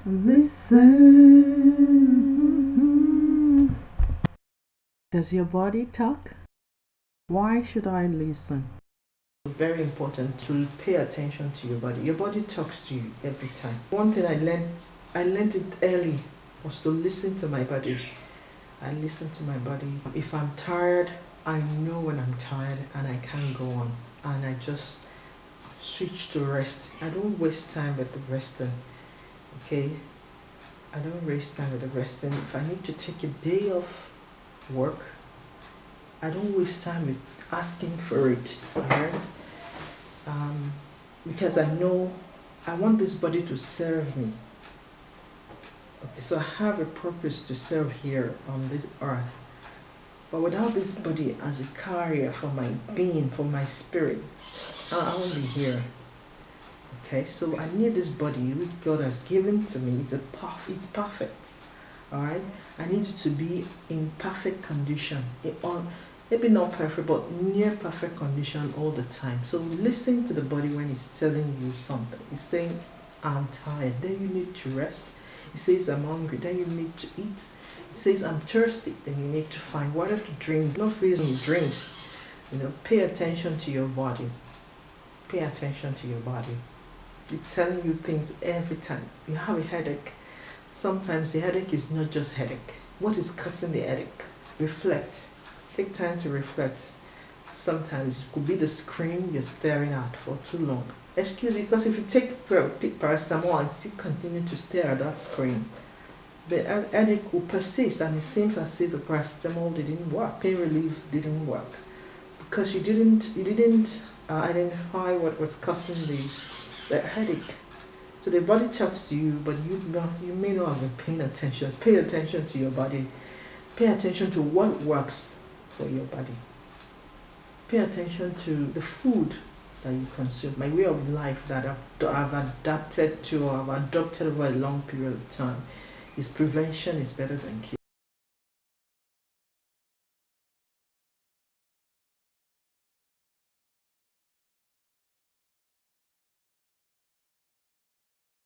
Listen. Does your body talk? Why should I listen? Very important to pay attention to your body. Your body talks to you every time. One thing I learned it early, was to listen to my body. I listen to my body. If I'm tired, I know when I'm tired and I can't go on, and I just switch to rest. I don't waste time with the resting. Okay, I don't waste time with the resting. If I need to take a day off work, I don't waste time with asking for it. Alright? Because I know I want this body to serve me. Okay, so I have a purpose to serve here on this earth. But without this body as a carrier for my being, for my spirit, I won't be here. Okay, so I need this body which God has given to me. It's perfect. Alright? I need it to be in perfect condition. Maybe not perfect, but near perfect condition all the time. So listen to the body when it's telling you something. It's saying, I'm tired, then you need to rest. It says, I'm hungry, then you need to eat. It says, I'm thirsty, then you need to find water to drink. Not freezing drinks. Pay attention to your body. Pay attention to your body. It's telling you things every time. You have a headache. Sometimes the headache is not just headache. What is causing the headache? Reflect. Take time to reflect. Sometimes it could be the screen you're staring at for too long. Excuse me, because if you take paracetamol and still continue to stare at that screen, the headache will persist, and it seems as if the paracetamol didn't work. Pain relief didn't work because you didn't identify what was causing the headache. So the body talks to you, but you may not have been paying attention. Pay attention to your body. Pay attention to what works for your body. Pay attention to the food that you consume. My way of life that I've adapted to, or I've adopted over a long period of time, is prevention is better than cure.